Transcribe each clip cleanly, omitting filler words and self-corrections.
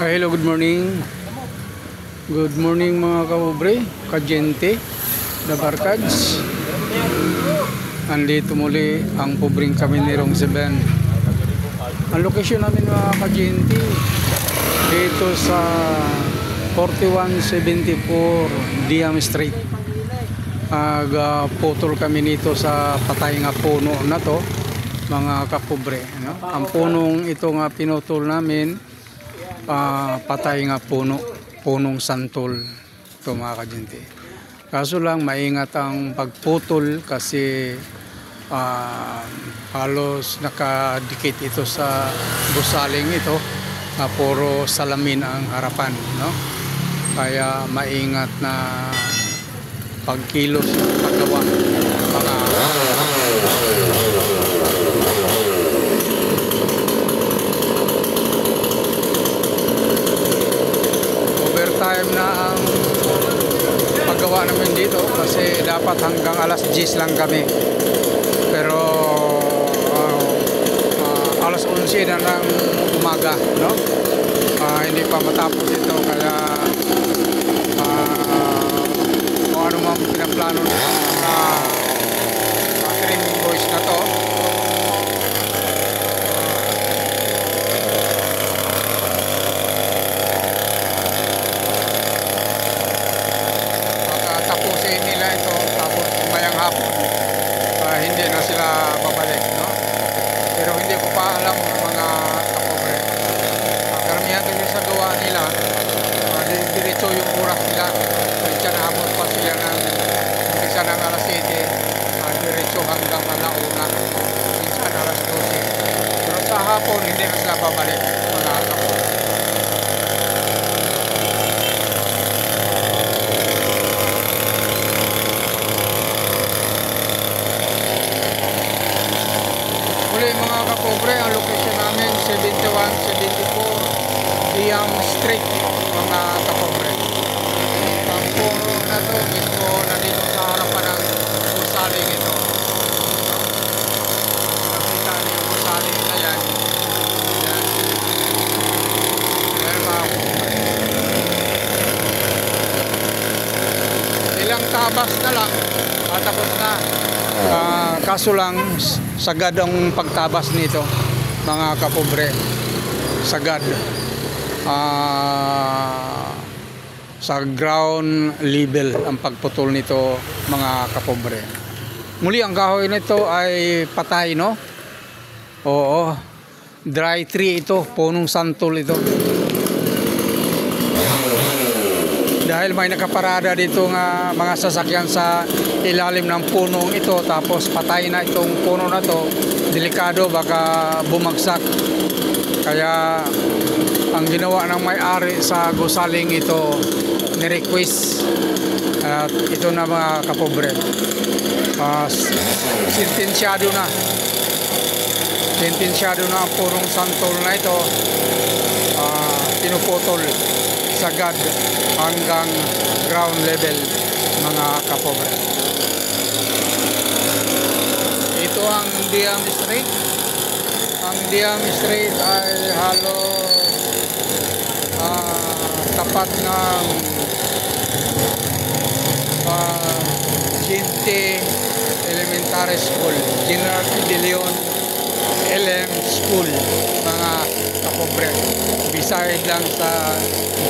Hello, good morning. Good morning mga kapobre, kajente, dabarkads. Andito muli ang pobreng kami ni Rong Seven. Ang location namin mga kajente, dito sa 4174 Diam Street. Putol kami nito sa patay nga puno na to mga kapobre, no? Ang punong ito nga pinutol namin, patay nga punong santol ito mga kajente. Kaso lang maingat ang pagputol kasi halos nakadikit ito sa gusaling ito na puro salamin ang harapan, no? Kaya maingat na pagkilos ng paggawa mga overtime na ang paggawa namin dito kasi dapat hanggang alas 10 lang kami, pero alas 11 na ng umaga, no? Hindi pa matapos ito kaya kung ano man pinaplano na catering boys na to, tapusin nila ito tapos umayang hapon hindi na sila babalik, no? Pero hindi ko pa alam mga kapobre, karamihan din sa gawa nila diretso yung oras nila. Minsan habot pa sila ng umpisa ng alas 7, diretso hanggang alauna, minsan alas 12, pero sa hapon hindi na sila babalik mga kapobre. Mga kapobre, ang location namin 7174 Diam Street mga kapobre. Ang puno na to mismo nandito sa harapan ng gusaling ito. Nakita niyo yung gusaling na yan. Yan mga kapobre. Ilang tabas na lang tapos na. Kaso lang sagad ang pagtabas nito mga kapobre, sagad sa ground level ang pagputol nito mga kapobre. Muli ang kahoy nito ay patay, no? Oo, dry tree ito, punong santol ito. Dahil may nakaparada dito nga mga sasakyan sa ilalim ng punong ito, tapos patay na itong puno na to, delikado baka bumagsak. Kaya ang ginawa ng may-ari sa gusaling ito, ni-request at ito na mga kapobre, sentensyado na ang punong santol na ito, pinuputol sagad hanggang ground level mga kapobre. Ito ang Diam Street. Ang Diam Street ay halos tapat ng Ginty Elementary School, General De Leon LM School mga kapobre. Beside lang sa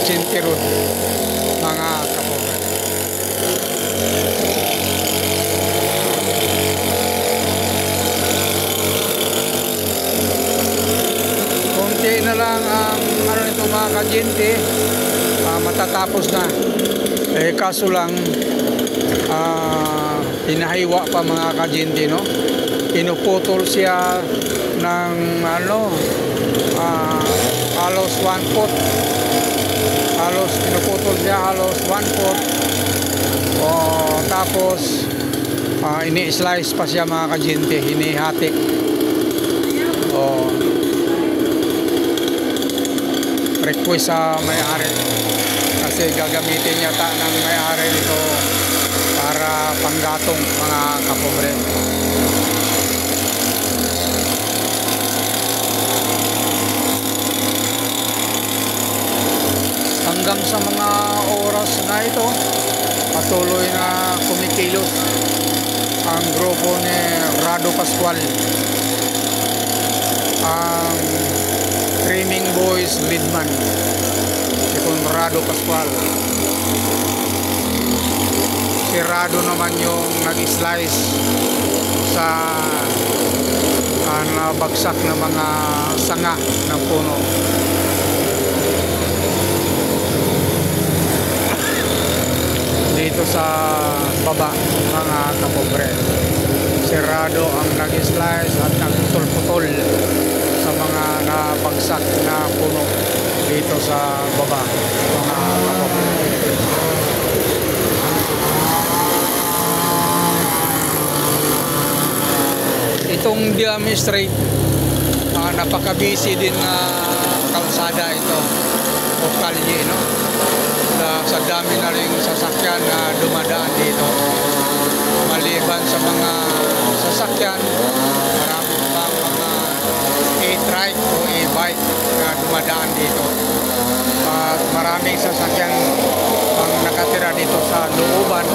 Ginty Road mga kapobre. Konti na lang ang nito mga kajente, matatapos na. Kaso lang pinahiwa pa mga kajente, no? Pinuputol siya ng halos 1/4. Halos pinuputol siya halos 1/4. Tapos ini-slice pa siya mga kajente, hinihati. Request sa may-ari kasi gagamitin yata ng may-ari nito para panggatong mga kapobre. hanggang sa mga oras na ito, patuloy na kumikilos ang grupo ni Rado Pascual, ang Dreaming Boys leadman, si Conrado Pascual. Si Rado naman yung nag-slice sa nabagsak na mga sanga ng puno. Dito sa baba, mga kapobre, si Rado ang nag-slice at nagputol-putol sa mga nabagsak na puno dito sa baba, mga kapobre. Itong Diame Street, napaka-busy din na kalsada ito o kalye, no? Sa dami na rin sasakyan na dumadaan dito. Maliban sa mga sasakyan, marami pang mga e-trike o e-bike na dumadaan dito. At maraming sasakyan ang nakatira dito sa looban,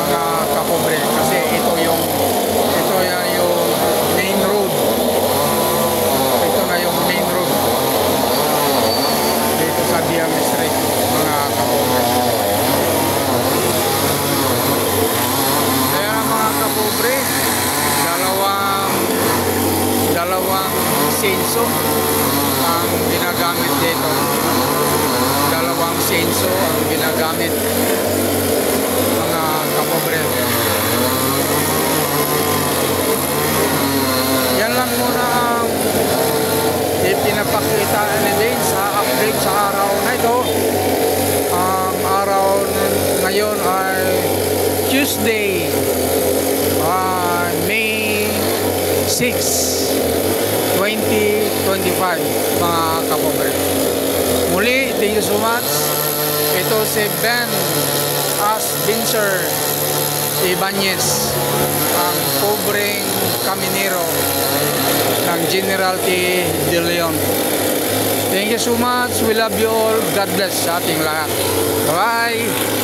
mga kapobre, kasi ito yung main road. Ito na yung main road dito sa Diame Street, mga kapobre. Kaya mga kapobre, dalawang senso ang ginagamit dito. Dalawang senso ang ginagamit, mga kapobre. Yan lang muna ang ipinapakita ni Dane sa update sa araw na ito. Ang araw ngayon ay Tuesday, May 6, 2025, mga kapobre. Muli, thank you so much. Ito si Ben Binser Ibanez, ang pobreng kaminero ng General T. De Leon. Thank you so much. We love you all. God bless sa ating lahat. Bye!